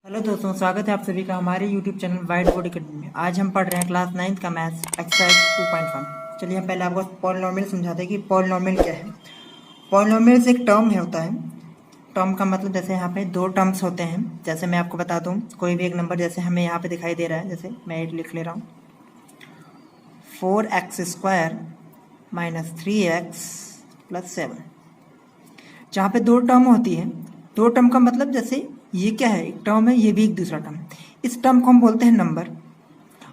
Hello दोस्तों, स्वागत है आप सभी का हमारे YouTube channel white board academy में। आज हम पढ़ रहे हैं क्लास 9 का मैथ्स एक्सरसाइज 2.1। चलिए हम पहले आपको पॉलिनोमियल समझाते हैं कि पॉलिनोमियल क्या है। पॉलिनोमियल एक टर्म होता है। टर्म का मतलब जैसे यहाँ पे दो टर्म्स होते हैं। जैसे मैं आपको बता दूँ, कोई भी एक नंबर जैसे हमें यहाँ पे दिखाई दे रहा है, जैसे मैं 8 लिख ले रहा हूँ, 4x² माइनस 3x प्लस 7। जहाँ पे दो टर्म होती है, दो टर्म का मतलब जैसे ये क्या है, एक टर्म है, ये भी एक दूसरा टर्म। इस टर्म को हम बोलते हैं नंबर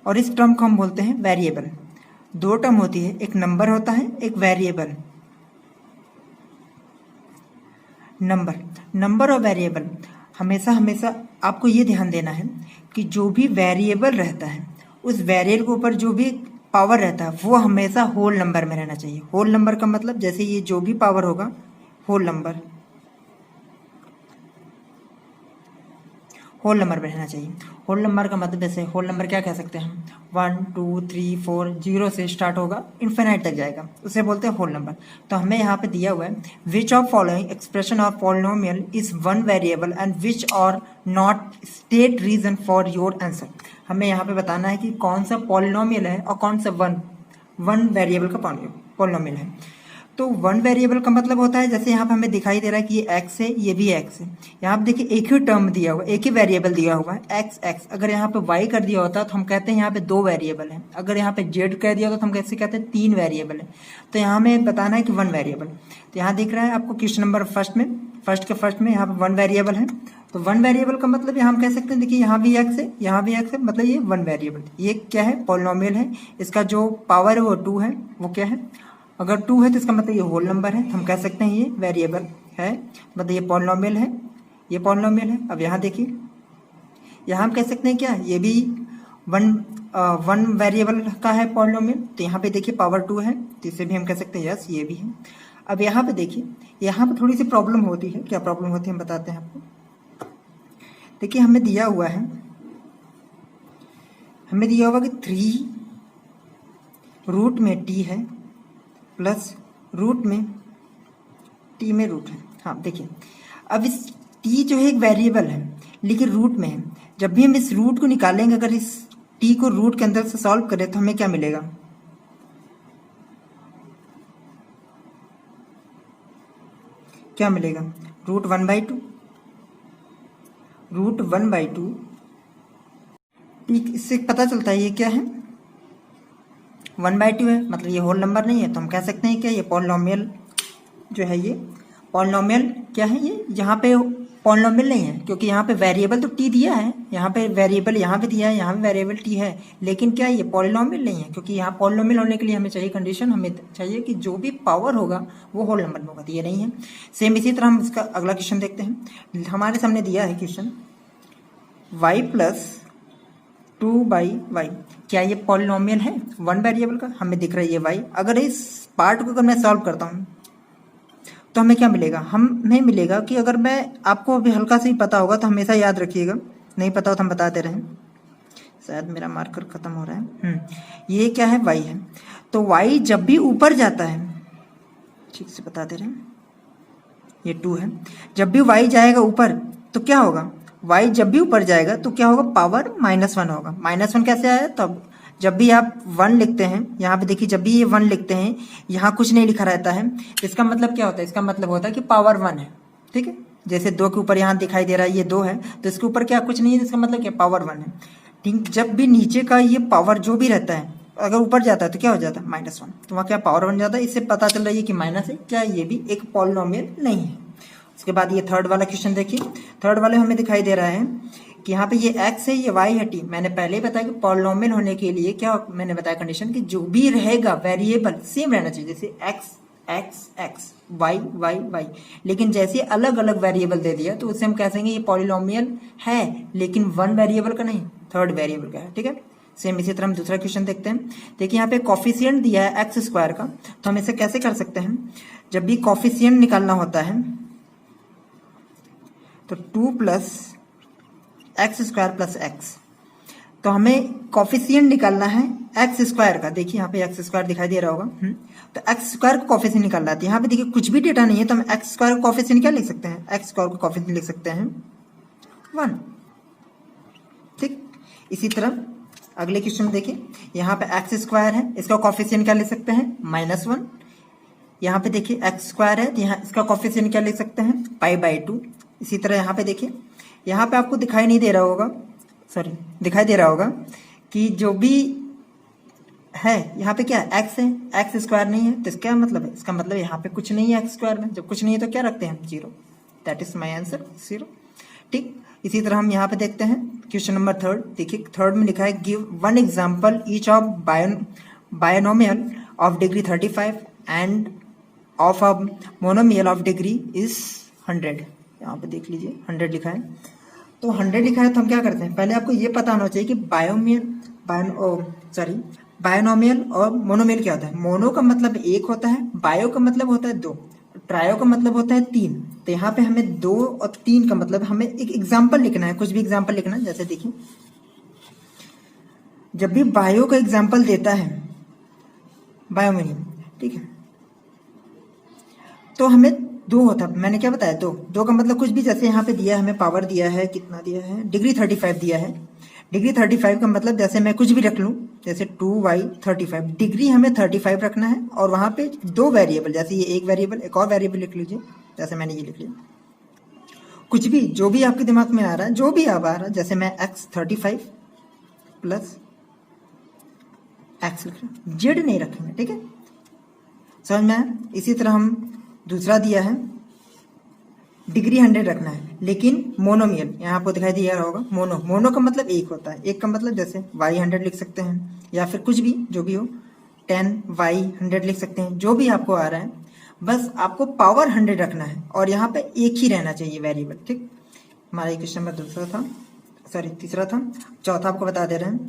और इस टर्म को हम बोलते हैं वेरिएबल। दो टर्म होती है, एक नंबर होता है, एक वेरिएबल। नंबर और वेरिएबल हमेशा हमेशा आपको ये ध्यान देना है कि जो भी वेरिएबल रहता है उस वेरिएबल के ऊपर जो भी पावर रहता है वो हमेशा होल नंबर में रहना चाहिए। होल नंबर का मतलब जैसे ये जो भी पावर होगा होल नंबर में रहना चाहिए। होल नंबर का मतलब जैसे होल नंबर क्या कह सकते हैं हम, 1 2 3 4, 0 से स्टार्ट होगा इन्फिनाइट तक जाएगा, उसे बोलते हैं होल नंबर। तो हमें यहाँ पे दिया हुआ है which of following expression of polynomial is one variable and which are not state reason for your answer. हमें यहाँ पे बताना है कि कौन सा पॉलिनोमियल है और कौन सा वन वेरिएबल का पॉलिनोमियल है। तो वन वेरिएबल का मतलब होता है जैसे यहाँ पे हमें दिखाई दे रहा है कि ये x है, ये भी x है। यहाँ पे देखिए एक ही टर्म दिया हुआ है, एक ही वेरिएबल दिया हुआ है x। अगर यहाँ पे y कर दिया होता तो हम कहते हैं यहाँ पे दो वेरिएबल है। अगर यहाँ पे z कर दिया होता तो हम कैसे कहते हैं तीन वेरिएबल है। तो यहाँ हमें बताना है कि वन वेरिएबल। तो यहाँ दिख रहा है आपको क्वेश्चन नंबर फर्स्ट में यहाँ पे वन वेरिएबल है। तो वन वेरिएबल का मतलब यहाँ हम कह सकते हैं, देखिए यहाँ भी x है, यहाँ भी x है, मतलब ये वन वेरिएबल। ये क्या है, पॉलिनोमियल है। इसका जो पावर है वो 2 है। वो क्या है, अगर 2 है तो इसका मतलब ये होल नंबर है, हम कह सकते हैं ये वेरिएबल है, मतलब ये पॉलिनोमियल है, ये पॉलिनोमियल है। अब यहाँ देखिए, यहाँ हम कह सकते हैं क्या, ये भी वन वेरिएबल का है पॉलिनोमियल। तो यहाँ पे देखिए पावर 2 है, तो इसे भी हम कह सकते हैं यस, ये भी है। अब यहाँ पे देखिए, यहाँ पे थोड़ी सी प्रॉब्लम होती है। क्या प्रॉब्लम होती है हम बताते हैं आपको। देखिए हमें दिया हुआ है, कि 3 रूट में t है प्लस रूट में t में रूट है। हाँ देखिए, अब इस t जो है एक वेरिएबल है लेकिन रूट में है। जब भी हम इस रूट को निकालेंगे, अगर इस t को रूट के अंदर से सॉल्व करें तो हमें क्या मिलेगा, रूट 1/2। ठीक, इससे पता चलता है ये क्या है, 1/2 है, मतलब ये होल नंबर नहीं है। तो हम कह सकते हैं कि ये पॉलिनोमियल जो है, ये पॉलिनोमियल क्या है, ये यहाँ पे पॉलिनोमियल नहीं है, क्योंकि यहाँ पे वेरिएबल तो t दिया है, यहाँ पे वेरिएबल यहाँ पे दिया है, यहाँ पे वेरिएबल t है, लेकिन क्या ये पॉलिनोमियल नहीं है। क्योंकि यहाँ पॉलिनोमियल होने के लिए हमें चाहिए कंडीशन, हमें चाहिए कि जो भी पावर होगा वो होल नंबर में होगा, तो ये नहीं है। सेम इसी तरह हम इसका अगला क्वेश्चन देखते हैं। हमारे सामने दिया है क्वेश्चन y प्लस 2/y। क्या ये पॉलिनोमियल है वन वेरिएबल का, हमें दिख रहा है ये y। अगर इस पार्ट को अगर मैं सॉल्व करता हूँ तो हमें क्या मिलेगा, हमें मिलेगा कि अगर मैं, आपको अभी हल्का से ही पता होगा तो हमेशा याद रखिएगा, नहीं पता हो तो हम बताते रहें। शायद मेरा मार्कर खत्म हो रहा है। ये क्या है, y है। तो y जब भी ऊपर जाता है, ठीक से बताते रहें, ये 2 है, जब भी y जाएगा ऊपर तो क्या होगा, y जब भी ऊपर जाएगा तो क्या होगा, पावर -1 होगा। -1 कैसे आया, तब जब भी आप 1 लिखते हैं, यहाँ पे देखिए जब भी ये 1 लिखते हैं, यहाँ कुछ नहीं लिखा रहता है, इसका मतलब क्या होता है, इसका मतलब होता है कि पावर 1 है। ठीक है, जैसे 2 के ऊपर यहाँ दिखाई दे रहा है ये 2 है, तो इसके ऊपर क्या कुछ नहीं है, इसका मतलब क्या पावर 1 है। ठीक, जब भी नीचे का ये पावर जो भी रहता है अगर ऊपर जाता है तो क्या हो जाता है, -1, तो वहाँ क्या पावर 1 जाता है। इससे पता चल रहा है कि माइनस है, क्या ये भी एक पॉलिनोमियल नहीं है। उसके बाद ये थर्ड वाला क्वेश्चन देखिए। थर्ड वाले हमें दिखाई दे रहा है कि यहाँ पे ये x है, ये y है, t। मैंने पहले ही बताया कि पॉलिनोमियल होने के लिए क्या मैंने बताया कंडीशन, कि जो भी रहेगा वेरिएबल सेम रहना चाहिए, जैसे x y। लेकिन जैसे अलग अलग वेरिएबल दे दिया तो उससे हम कह सकेंगे ये पॉलिनोमियल है, लेकिन वन वेरिएबल का नहीं, थर्ड वेरिएबल का है। ठीक है, सेम इसी तरह हम दूसरा क्वेश्चन देखते हैं। देखिए यहाँ पे कॉफिशिएंट दिया है x² का, तो हम इसे कैसे कर सकते हैं, जब भी कॉफिशिएंट निकालना होता है तो 2 प्लस x² प्लस x। तो हमें कॉफिशिएंट निकालना है x² का। देखिए यहाँ पे x² दिखाई दे रहा होगा, तो x² का कॉफिशिएंट निकालना है। यहाँ पे देखिए कुछ भी डेटा नहीं है, तो हम x² का कॉफिशिएंट क्या लिख सकते हैं, x² का कॉफिशिएंट लिख सकते हैं 1। इसी तरह अगले क्वेश्चन में देखिए, यहाँ पे एक्स स्क्वायर है, इसका कॉफिशिएंट क्या ले सकते हैं, -1। यहाँ पे देखिए एक्स स्क्वायर है, तो यहाँ इसका कॉफिशिएंट क्या ले सकते हैं, π/2। इसी तरह यहाँ पे देखिए, यहाँ पे आपको दिखाई नहीं दे रहा होगा, सॉरी दिखाई दे रहा होगा कि जो भी है यहाँ पे क्या है, एक्स है, एक्स स्क्वायर नहीं है, तो इसका क्या मतलब है, इसका मतलब यहाँ पे कुछ नहीं है एक्स स्क्वायर में। जब कुछ नहीं है तो क्या रखते हैं, 0। That is my answer, 0। ठीक, इसी तरह हम यहाँ पे देखते हैं क्वेश्चन नंबर 3। देखिए थर्ड में लिखा है, give one example each of binomial of degree 35 end of a monomial of degree is 100। यहाँ पे देख लीजिए 100 लिखा है, तो 100 लिखा है तो हम क्या करते हैं, पहले आपको ये पता होना चाहिए कि बायनोमियल और मोनोमियल क्या होता है। मोनो का मतलब 1 होता है, बायो का मतलब होता है 2, ट्रायो का मतलब होता है 3। तो यहाँ पे हमें 2 और 3 का मतलब हमें एक एग्जाम्पल लिखना है, कुछ भी एग्जाम्पल लिखना है। जैसे देखिए, जब भी बायो का एग्जाम्पल देता है बायोमिनियम, ठीक है, तो हमें 2 होता है, मैंने क्या बताया, 2 का मतलब कुछ भी, जैसे यहाँ पे दिया है, हमें पावर दिया है, कितना दिया है, डिग्री 35 दिया है। डिग्री 35 का मतलब जैसे मैं कुछ भी रख लूँ, जैसे 2y35, डिग्री हमें 35 रखना है, और वहाँ पे 2 वेरिएबल, जैसे ये एक वेरिएबल, एक और वेरिएबल लिख लीजिए, जैसे मैंने ये लिख लिया। कुछ भी जो भी आपके दिमाग में आ रहा है, जो भी आ रहा है, जैसे मैं x35 प्लस x लिख रहा हूँ, जेड नहीं रखेंगे, ठीक है, समझ में आया। इसी तरह हम दूसरा दिया है, डिग्री 100 रखना है, लेकिन मोनोमियल, यहाँ आपको दिखाई दिया होगा, मोनो का मतलब 1 होता है। 1 का मतलब जैसे y100 लिख सकते हैं, या फिर कुछ भी जो भी हो, 10y100 लिख सकते हैं, जो भी आपको आ रहा है, बस आपको पावर 100 रखना है, और यहाँ पे एक ही रहना चाहिए वेरिएबल। ठीक, हमारा क्वेश्चन नंबर दूसरा था, सॉरी तीसरा था। चौथा आपको बता दे रहे हैं,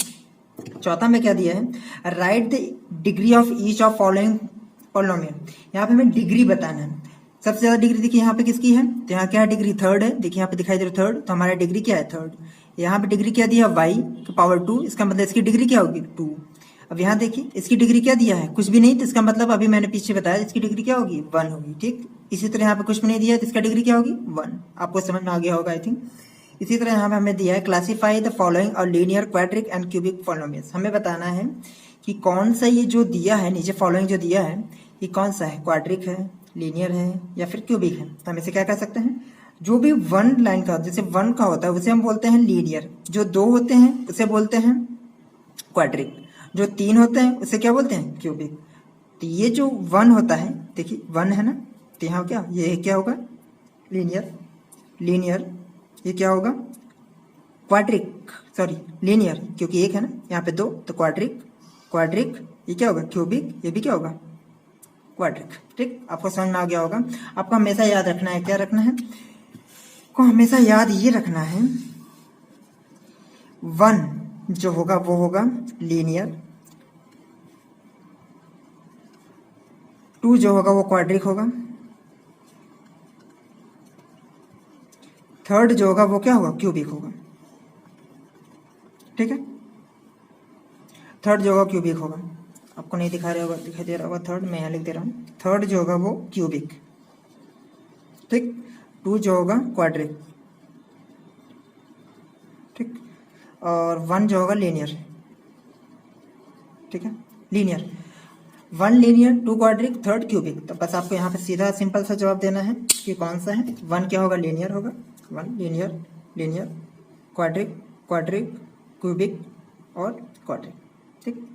चौथा में क्या दिया है, right the degree of each of following polynomial. यहाँ पे हमें डिग्री बताना है। सबसे ज्यादा डिग्री देखिए यहाँ पे किसकी है, तो यहाँ क्या है, डिग्री 3 है, देखिए यहाँ पे दिखाई दे रहा है 3, तो हमारा डिग्री क्या है, 3। यहाँ पे डिग्री क्या दिया, y की पावर 2, इसका मतलब इसकी डिग्री क्या होगी, 2। अब यहाँ देखिए इसकी डिग्री क्या दिया है, कुछ भी नहीं, तो इसका मतलब अभी मैंने पीछे बताया, इसकी डिग्री क्या होगी, 1 होगी। ठीक, इसी तरह यहाँ पे कुछ भी नहीं दिया है, तो इसका डिग्री क्या होगी, 1। आपको समझ में आ गया होगा आई थिंक। इसी तरह यहाँ पे हमें दिया है, क्लासीफाई द फॉलोइंग और linear, quadric and cubic polynomials. हमें बताना है कि कौन सा ये जो दिया है नीचे, फॉलोइंग जो दिया है, ये कौन सा है, क्वाड्रिक है, लीनियर है, या फिर क्यूबिक है। तो हम इसे क्या कह सकते हैं, जो भी 1 लाइन का, जैसे 1 का होता है उसे हम बोलते हैं लीनियर, जो 2 होते हैं उसे बोलते हैं क्वाड्रिक, जो 3 होते हैं उसे क्या बोलते हैं, क्यूबिक। तो ये जो 1 होता है, देखिए 1 है ना, तो यहाँ क्या, ये क्या होगा, लीनियर, ये क्या होगा, क्वाड्रिक, सॉरी लीनियर, क्योंकि 1 है ना, यहाँ पे 2, तो क्वाड्रिक, ये क्या होगा, क्यूबिक, ये भी क्या होगा, क्वाड्रिक। ठीक, आपको समझ में आ गया होगा। आपको हमेशा याद रखना है, क्या रखना है, को हमेशा याद ये रखना है, 1 जो होगा वो होगा लीनियर, 2 जो होगा वो क्वाड्रिक होगा, 3rd जो होगा वो क्या होगा, क्यूबिक होगा। ठीक है, 3rd जो होगा क्यूबिक होगा। आपको नहीं दिखा दे रहा होगा 3rd, मैं यहाँ लिख दे रहा हूँ, 3rd जो होगा वो क्यूबिक, ठीक, 2 जो होगा क्वाड्रिक, ठीक, और 1 जो होगा लीनियर। ठीक है, linear, 1 linear, 2 quadric, 3rd cubic. तो बस आपको यहाँ पे सीधा सिंपल सा जवाब देना है कि कौन सा है। 1 क्या होगा, लीनियर होगा, 1 लीनियर, क्वाड्रिक, क्यूबिक और क्वाड्रिक। ठीक।